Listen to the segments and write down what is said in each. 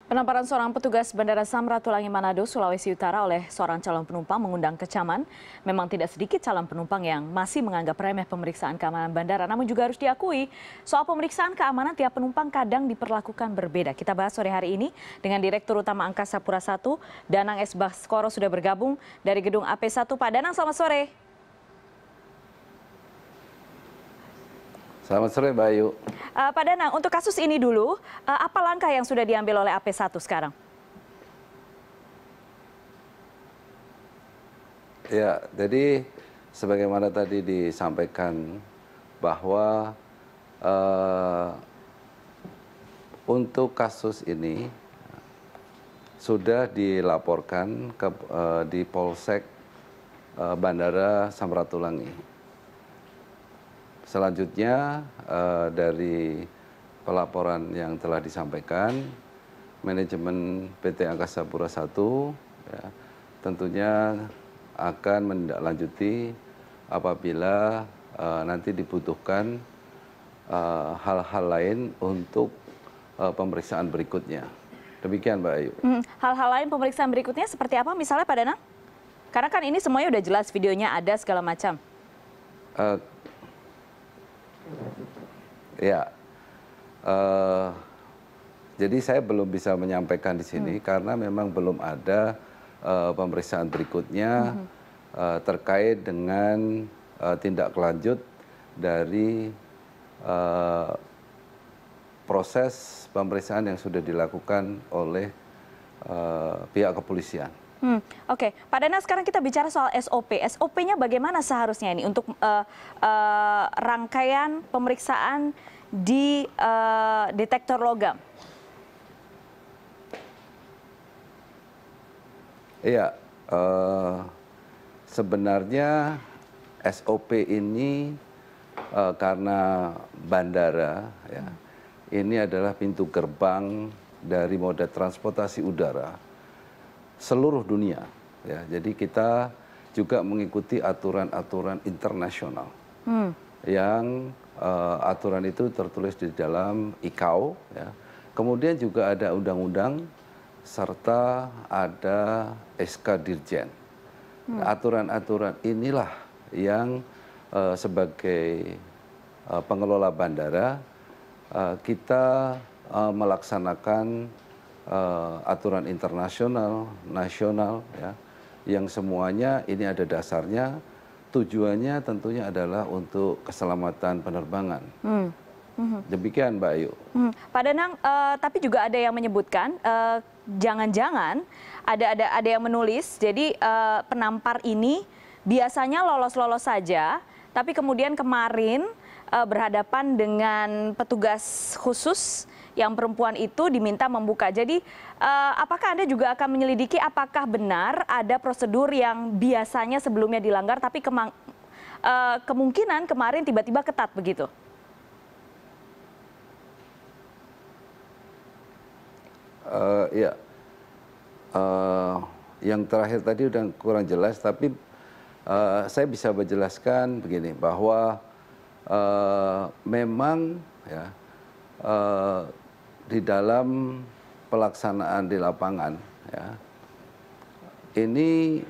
Penamparan seorang petugas Bandara Samratulangi Manado, Sulawesi Utara oleh seorang calon penumpang mengundang kecaman. Memang tidak sedikit calon penumpang yang masih menganggap remeh pemeriksaan keamanan bandara. Namun juga harus diakui, soal pemeriksaan keamanan tiap penumpang kadang diperlakukan berbeda. Kita bahas sore hari ini dengan Direktur Utama Angkasa Pura I, Danang S. Baskoro sudah bergabung dari gedung AP1. Pak Danang, selamat sore. Selamat sore, Mbak Ayu. Pak Danang, untuk kasus ini dulu, apa langkah yang sudah diambil oleh AP1 sekarang? Ya, jadi sebagaimana tadi disampaikan bahwa untuk kasus ini sudah dilaporkan di Polsek Bandara Samratulangi. Selanjutnya dari pelaporan yang telah disampaikan, manajemen PT Angkasa Pura I ya, tentunya akan menindaklanjuti apabila nanti dibutuhkan hal-hal lain untuk pemeriksaan berikutnya. Demikian, Mbak Ayu. Hal-hal lain pemeriksaan berikutnya seperti apa misalnya, Pak Danang? Karena kan ini semuanya udah jelas, videonya ada segala macam. Ya, jadi saya belum bisa menyampaikan di sini karena memang belum ada pemeriksaan berikutnya terkait dengan tindak lanjut dari proses pemeriksaan yang sudah dilakukan oleh pihak kepolisian. Oke, Pak Danang, sekarang kita bicara soal SOP. SOP-nya bagaimana seharusnya ini untuk rangkaian pemeriksaan di detektor logam? Iya, sebenarnya SOP ini karena bandara, ya, ini adalah pintu gerbang dari moda transportasi udara seluruh dunia, ya. Jadi kita juga mengikuti aturan-aturan internasional yang aturan itu tertulis di dalam ICAO, ya. Kemudian juga ada undang-undang serta ada SK Dirjen. Aturan-aturan inilah yang sebagai pengelola bandara kita melaksanakan aturan internasional, nasional, ya, yang semuanya ini ada dasarnya, tujuannya tentunya adalah untuk keselamatan penerbangan. Demikian, Mbak Ayu. Pak Danang, tapi juga ada yang menyebutkan, jangan-jangan ada yang menulis, jadi penampar ini biasanya lolos-lolos saja, tapi kemudian kemarin berhadapan dengan petugas khusus yang perempuan itu diminta membuka. Jadi apakah Anda juga akan menyelidiki apakah benar ada prosedur yang biasanya sebelumnya dilanggar tapi kemungkinan kemarin tiba-tiba ketat begitu? Ya, yang terakhir tadi udah kurang jelas, tapi saya bisa menjelaskan begini, bahwa memang, ya, di dalam pelaksanaan di lapangan, ya, ini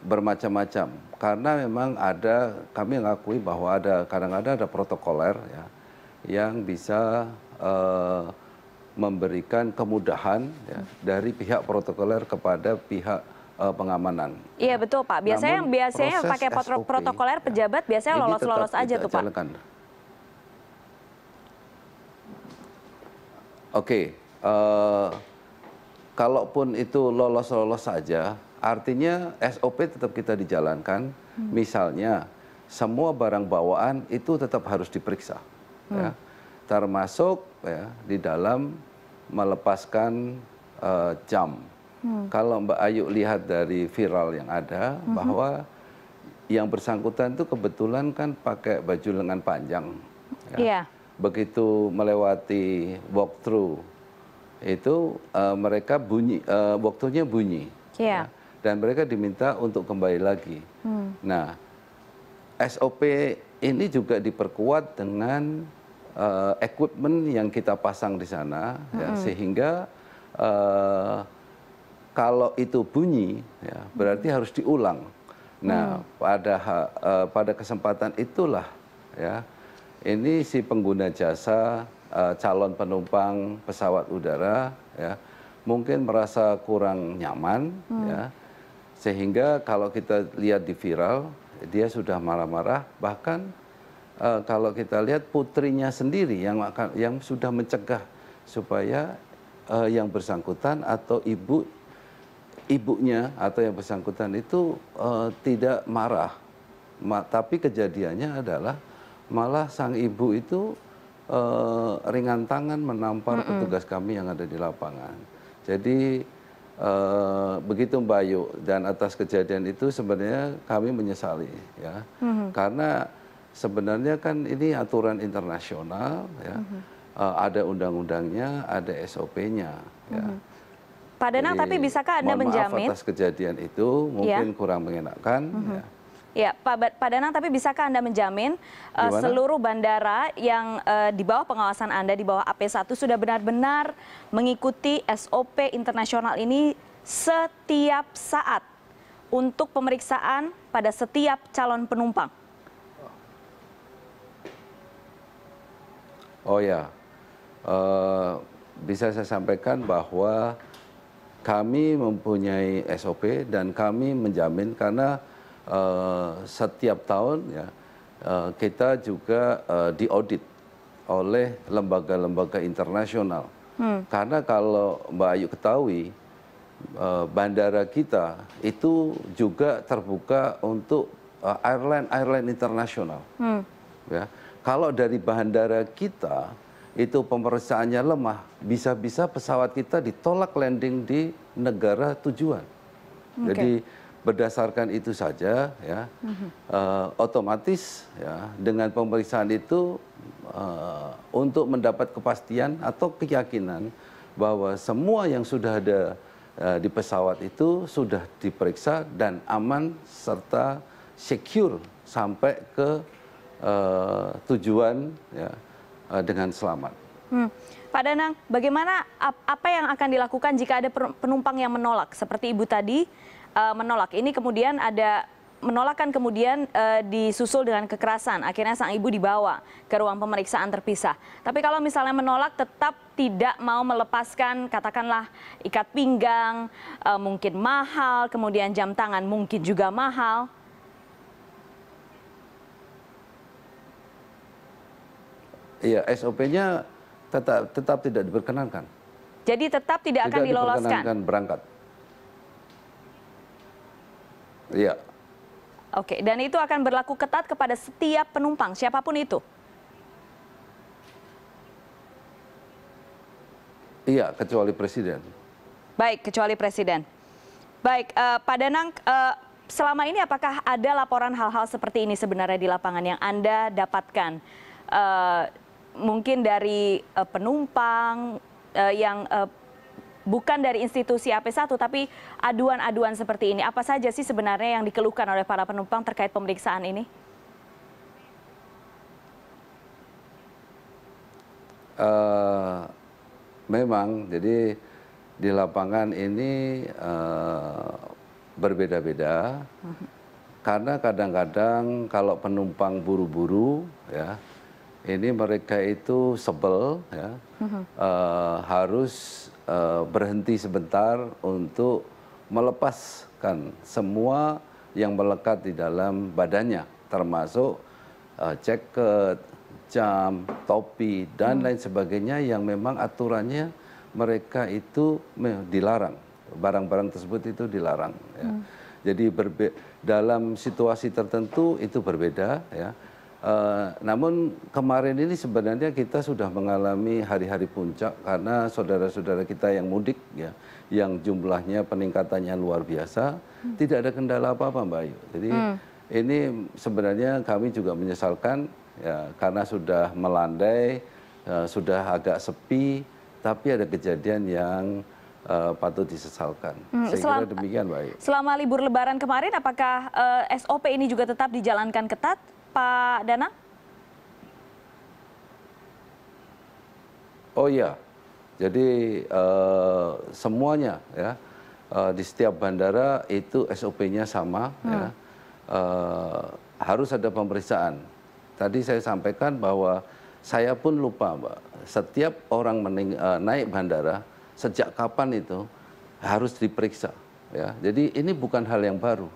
bermacam-macam karena memang ada, kami mengakui bahwa ada kadang-kadang ada protokoler, ya, yang bisa memberikan kemudahan, ya, dari pihak protokoler kepada pihak pengamanan. Iya, betul, Pak. Biasanya Namun, yang pakai protokoler pejabat biasanya lolos-lolos aja tuh, Pak. Oke, kalaupun itu lolos-lolos saja, artinya SOP tetap kita dijalankan. Misalnya, semua barang bawaan itu tetap harus diperiksa, ya, termasuk, ya, di dalam melepaskan jam. Kalau Mbak Ayu lihat dari viral yang ada, bahwa yang bersangkutan itu kebetulan kan pakai baju lengan panjang, ya. Iya. Begitu melewati walkthrough itu mereka bunyi, waktunya bunyi, yeah, ya, dan mereka diminta untuk kembali lagi. Nah, SOP ini juga diperkuat dengan equipment yang kita pasang di sana, ya, sehingga eh, kalau itu bunyi, ya, berarti harus diulang. Nah, pada kesempatan itulah, ya, ini si pengguna jasa calon penumpang pesawat udara, ya, mungkin merasa kurang nyaman, ya, sehingga kalau kita lihat di viral, dia sudah marah-marah. Bahkan kalau kita lihat putrinya sendiri yang sudah mencegah supaya yang bersangkutan atau ibunya atau yang bersangkutan itu tidak marah, tapi kejadiannya adalah malah sang ibu itu ringan tangan menampar petugas kami yang ada di lapangan. Jadi begitu Mbak Ayu, dan atas kejadian itu sebenarnya kami menyesali, ya, karena sebenarnya kan ini aturan internasional, ya, ada undang-undangnya, ada SOP-nya, ya. Pak Danang, tapi bisakah Anda menjamin? Maaf atas kejadian itu, mungkin kurang mengenakan. Ya, Pak Danang, tapi bisakah Anda menjamin seluruh bandara yang di bawah pengawasan Anda, di bawah AP1 sudah benar-benar mengikuti SOP internasional ini setiap saat untuk pemeriksaan pada setiap calon penumpang? Oh ya, bisa saya sampaikan bahwa kami mempunyai SOP dan kami menjamin karena setiap tahun, ya, kita juga diaudit oleh lembaga-lembaga internasional. Karena kalau Mbak Ayu ketahui, bandara kita itu juga terbuka untuk airline internasional. Ya. Kalau dari bandara kita itu pemeriksaannya lemah, bisa-bisa pesawat kita ditolak landing di negara tujuan. Jadi berdasarkan itu saja, ya, otomatis, ya, dengan pemeriksaan itu untuk mendapat kepastian atau keyakinan bahwa semua yang sudah ada di pesawat itu sudah diperiksa dan aman serta secure sampai ke tujuan, ya, dengan selamat. Pak Danang, bagaimana apa yang akan dilakukan jika ada penumpang yang menolak? Seperti Ibu tadi menolak. Ini kemudian ada menolakkan, kemudian disusul dengan kekerasan. Akhirnya sang ibu dibawa ke ruang pemeriksaan terpisah. Tapi kalau misalnya menolak, tetap tidak mau melepaskan, katakanlah ikat pinggang, mungkin mahal, kemudian jam tangan mungkin juga mahal. Iya, SOP-nya tetap tidak diperkenankan. Jadi tetap tidak akan diloloskan? Tidak diperkenankan berangkat. Iya. Oke, dan itu akan berlaku ketat kepada setiap penumpang, siapapun itu? Iya, kecuali presiden. Baik, kecuali presiden. Baik, Pak Danang, selama ini apakah ada laporan hal-hal seperti ini sebenarnya di lapangan yang Anda dapatkan? Mungkin dari penumpang yang bukan dari institusi AP1, tapi aduan-aduan seperti ini. Apa saja sih sebenarnya yang dikeluhkan oleh para penumpang terkait pemeriksaan ini? Memang, jadi di lapangan ini berbeda-beda. Karena kadang-kadang kalau penumpang buru-buru, ya, ini mereka itu sebel, ya, harus berhenti sebentar untuk melepaskan semua yang melekat di dalam badannya, termasuk jaket, jam, topi, dan lain sebagainya yang memang aturannya mereka itu dilarang. Barang-barang tersebut itu dilarang. Ya. Jadi dalam situasi tertentu itu berbeda, ya. Namun kemarin ini sebenarnya kita sudah mengalami hari-hari puncak karena saudara-saudara kita yang mudik, ya, yang jumlahnya peningkatannya luar biasa, tidak ada kendala apa-apa, Mbak Ayu. Jadi ini sebenarnya kami juga menyesalkan, ya, karena sudah melandai, sudah agak sepi, tapi ada kejadian yang patut disesalkan. Saya kira demikian, Mbak Ayu. Selama libur Lebaran kemarin, apakah SOP ini juga tetap dijalankan ketat, Pak Danang? Oh iya, Jadi semuanya ya di setiap bandara itu SOP-nya sama ya. Harus ada pemeriksaan. Tadi saya sampaikan bahwa saya pun lupa, Mbak. Setiap orang naik bandara sejak kapan itu harus diperiksa ya. Jadi ini bukan hal yang baru.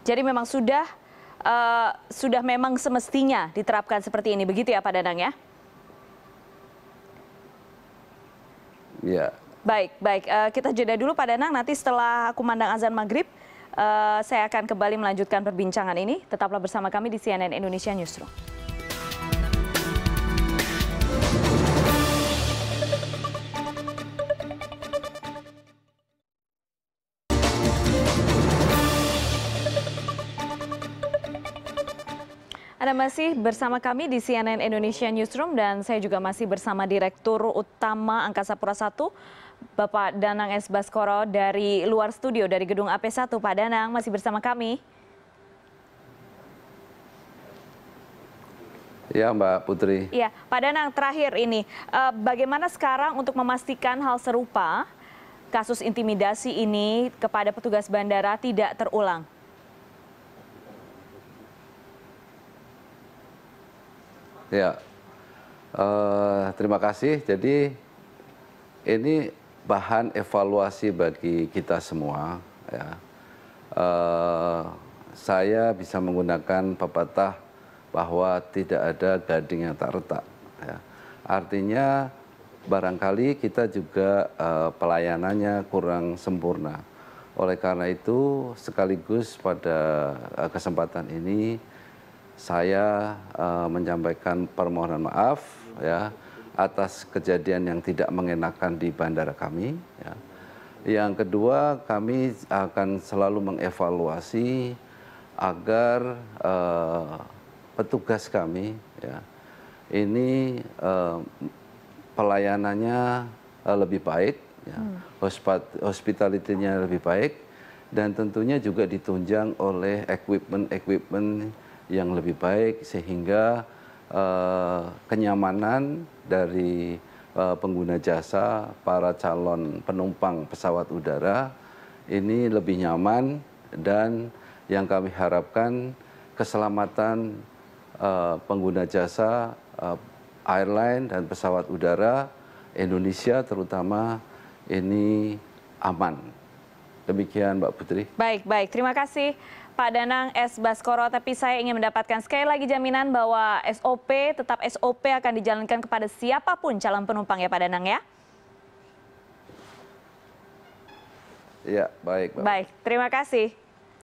Jadi memang sudah memang semestinya diterapkan seperti ini, begitu ya Pak Danang ya? Ya. Baik, baik. Kita jeda dulu Pak Danang, nanti setelah kumandang azan maghrib, saya akan kembali melanjutkan perbincangan ini. Tetaplah bersama kami di CNN Indonesia Newsroom. Anda masih bersama kami di CNN Indonesia Newsroom dan saya juga masih bersama Direktur Utama Angkasa Pura I, Bapak Danang S. Baskoro dari luar studio, dari gedung AP1. Pak Danang masih bersama kami. Ya Mbak Putri. Iya, Pak Danang terakhir ini, bagaimana sekarang untuk memastikan hal serupa, kasus intimidasi ini kepada petugas bandara tidak terulang? Ya, terima kasih. Jadi ini bahan evaluasi bagi kita semua. Ya. Saya bisa menggunakan pepatah bahwa tidak ada gading yang tak retak. Ya. Artinya barangkali kita juga pelayanannya kurang sempurna. Oleh karena itu sekaligus pada kesempatan ini saya menyampaikan permohonan maaf ya atas kejadian yang tidak mengenakan di bandara kami. Ya. Yang kedua, kami akan selalu mengevaluasi agar petugas kami ya ini pelayanannya lebih baik, ya, hospitality-nya lebih baik, dan tentunya juga ditunjang oleh equipment yang lebih baik sehingga kenyamanan dari pengguna jasa, para calon penumpang pesawat udara ini lebih nyaman, dan yang kami harapkan keselamatan pengguna jasa airline dan pesawat udara Indonesia terutama ini aman. Demikian Mbak Putri. Baik, baik. Terima kasih Pak Danang S. Baskoro, tapi saya ingin mendapatkan sekali lagi jaminan bahwa SOP, tetap SOP akan dijalankan kepada siapapun calon penumpang ya Pak Danang ya? Ya, baik. Baik, terima kasih.